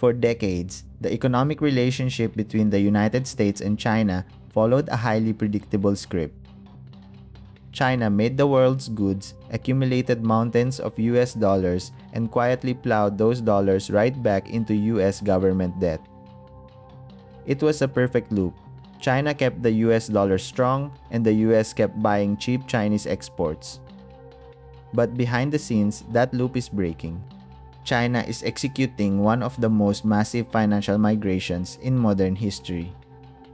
For decades, the economic relationship between the United States and China followed a highly predictable script. China made the world's goods, accumulated mountains of US dollars, and quietly plowed those dollars right back into US government debt. It was a perfect loop. China kept the US dollar strong, and the US kept buying cheap Chinese exports. But behind the scenes, that loop is breaking. China is executing one of the most massive financial migrations in modern history.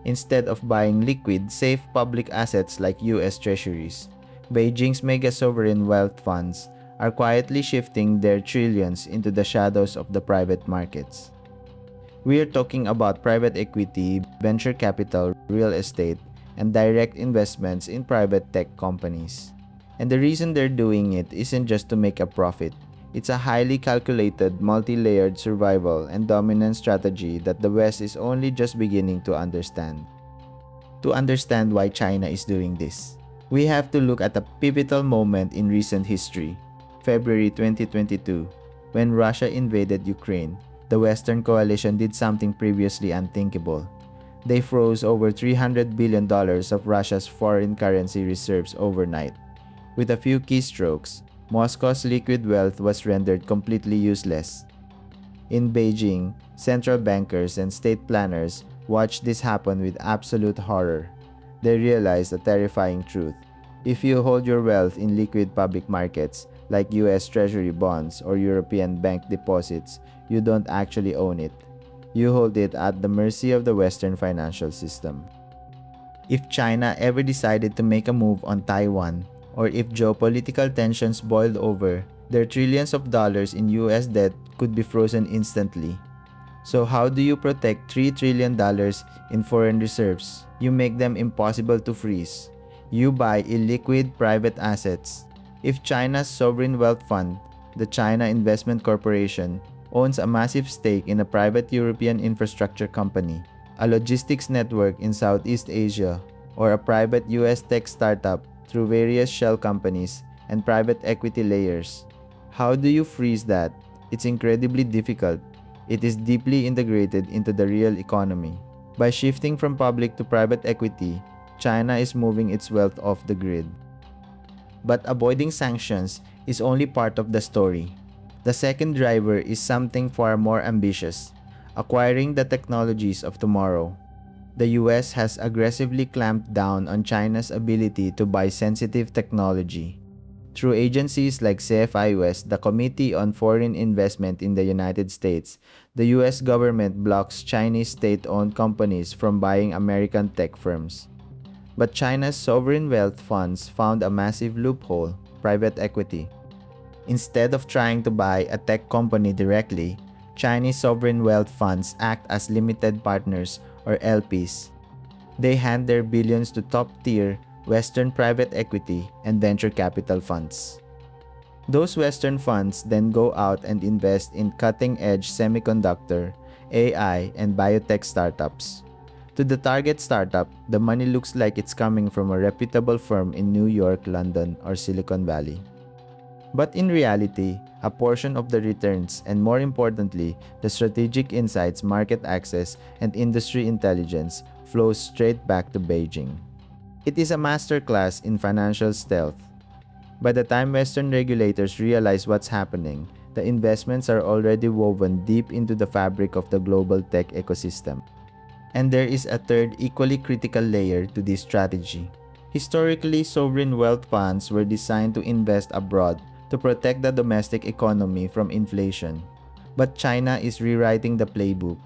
Instead of buying liquid, safe public assets like US treasuries, Beijing's mega sovereign wealth funds are quietly shifting their trillions into the shadows of the private markets. We are talking about private equity, venture capital, real estate, and direct investments in private tech companies. And the reason they're doing it isn't just to make a profit. It's a highly calculated, multi-layered survival and dominance strategy that the West is only just beginning to understand. To understand why China is doing this, we have to look at a pivotal moment in recent history, February 2022, when Russia invaded Ukraine. The Western coalition did something previously unthinkable. They froze over $300 billion of Russia's foreign currency reserves overnight. With a few keystrokes, Moscow's liquid wealth was rendered completely useless. In Beijing, central bankers and state planners watched this happen with absolute horror. They realized a terrifying truth. If you hold your wealth in liquid public markets, like US Treasury bonds or European bank deposits, you don't actually own it. You hold it at the mercy of the Western financial system. If China ever decided to make a move on Taiwan, or if geopolitical tensions boiled over, their trillions of dollars in US debt could be frozen instantly. So how do you protect $3 trillion in foreign reserves? You make them impossible to freeze. You buy illiquid private assets. If China's sovereign wealth fund, the China Investment Corporation, owns a massive stake in a private European infrastructure company, a logistics network in Southeast Asia, or a private US tech startup through various shell companies and private equity layers, how do you freeze that? It's incredibly difficult. It is deeply integrated into the real economy. By shifting from public to private equity, China is moving its wealth off the grid. But avoiding sanctions is only part of the story. The second driver is something far more ambitious: acquiring the technologies of tomorrow. The US has aggressively clamped down on China's ability to buy sensitive technology. Through agencies like CFIUS, the Committee on Foreign Investment in the United States, the US government blocks Chinese state-owned companies from buying American tech firms. But China's sovereign wealth funds found a massive loophole: private equity. Instead of trying to buy a tech company directly, Chinese sovereign wealth funds act as limited partners or LPs. They hand their billions to top-tier Western private equity and venture capital funds. Those Western funds then go out and invest in cutting-edge semiconductor, AI, and biotech startups. To the target startup, the money looks like it's coming from a reputable firm in New York, London, or Silicon Valley. But in reality, a portion of the returns, and more importantly, the strategic insights, market access, and industry intelligence, flows straight back to Beijing. It is a masterclass in financial stealth. By the time Western regulators realize what's happening, the investments are already woven deep into the fabric of the global tech ecosystem. And there is a third, equally critical layer to this strategy. Historically, sovereign wealth funds were designed to invest abroad to protect the domestic economy from inflation. But China is rewriting the playbook.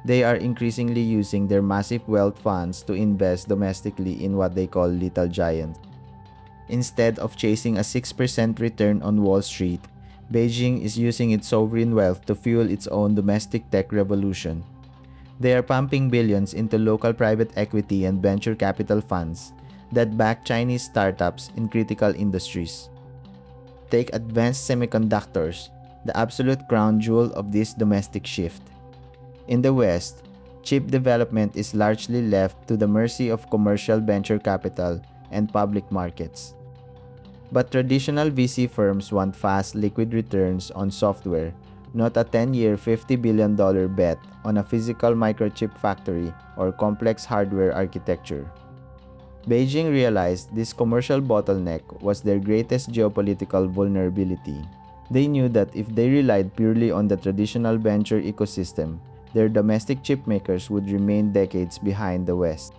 They are increasingly using their massive wealth funds to invest domestically in what they call little giants. Instead of chasing a 6% return on Wall Street, Beijing is using its sovereign wealth to fuel its own domestic tech revolution. They are pumping billions into local private equity and venture capital funds that back Chinese startups in critical industries. Take advanced semiconductors, the absolute crown jewel of this domestic shift. In the West, chip development is largely left to the mercy of commercial venture capital and public markets. But traditional VC firms want fast, liquid returns on software, not a 10-year $50 billion bet on a physical microchip factory or complex hardware architecture. Beijing realized this commercial bottleneck was their greatest geopolitical vulnerability. They knew that if they relied purely on the traditional venture ecosystem, their domestic chipmakers would remain decades behind the West.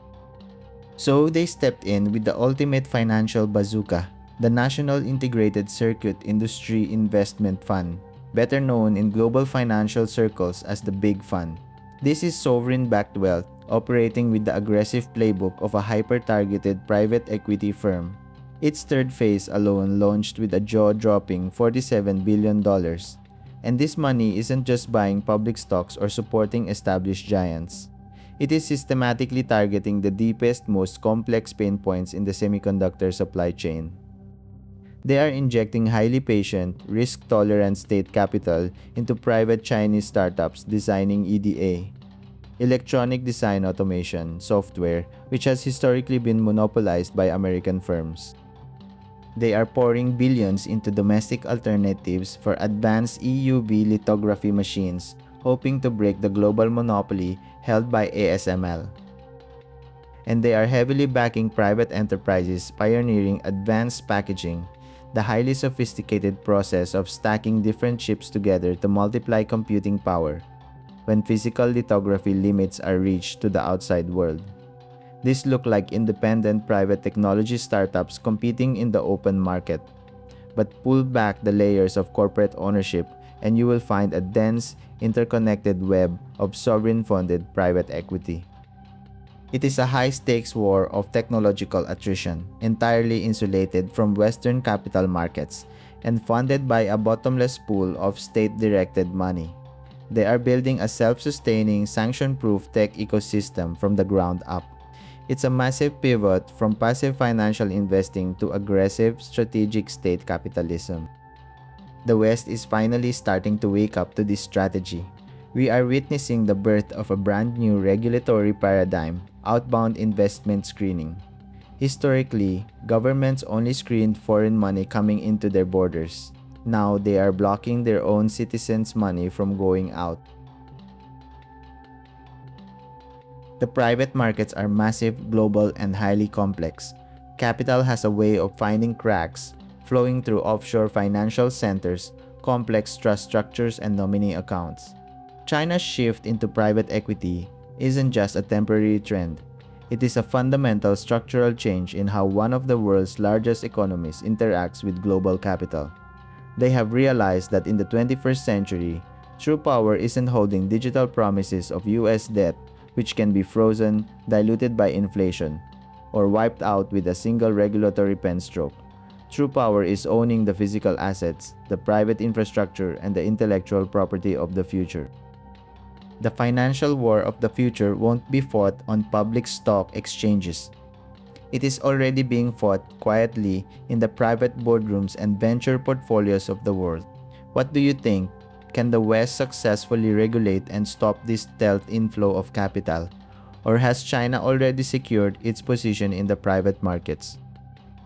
So they stepped in with the ultimate financial bazooka, the National Integrated Circuit Industry Investment Fund, better known in global financial circles as the Big Fund. This is sovereign-backed wealth operating with the aggressive playbook of a hyper-targeted private equity firm. Its third phase alone launched with a jaw-dropping $47 billion. And this money isn't just buying public stocks or supporting established giants. It is systematically targeting the deepest, most complex pain points in the semiconductor supply chain. They are injecting highly patient, risk-tolerant state capital into private Chinese startups designing EDA, electronic design automation, software, which has historically been monopolized by American firms. They are pouring billions into domestic alternatives for advanced EUV lithography machines, hoping to break the global monopoly held by ASML. And they are heavily backing private enterprises pioneering advanced packaging, the highly sophisticated process of stacking different chips together to multiply computing power when physical lithography limits are reached to the outside world. These look like independent private technology startups competing in the open market. But pull back the layers of corporate ownership and you will find a dense, interconnected web of sovereign-funded private equity. It is a high-stakes war of technological attrition, entirely insulated from Western capital markets and funded by a bottomless pool of state-directed money. They are building a self-sustaining, sanction-proof tech ecosystem from the ground up. It's a massive pivot from passive financial investing to aggressive, strategic state capitalism. The West is finally starting to wake up to this strategy. We are witnessing the birth of a brand new regulatory paradigm, outbound investment screening. Historically, governments only screened foreign money coming into their borders. Now they are blocking their own citizens' money from going out. The private markets are massive, global, and highly complex. Capital has a way of finding cracks, flowing through offshore financial centers, complex trust structures, and nominee accounts. China's shift into private equity isn't just a temporary trend. It is a fundamental structural change in how one of the world's largest economies interacts with global capital. They have realized that in the 21st century, true power isn't holding digital promises of US debt, which can be frozen, diluted by inflation, or wiped out with a single regulatory pen stroke. True power is owning the physical assets, the private infrastructure, and the intellectual property of the future. The financial war of the future won't be fought on public stock exchanges. It is already being fought quietly in the private boardrooms and venture portfolios of the world. What do you think? Can the West successfully regulate and stop this stealth inflow of capital? Or has China already secured its position in the private markets?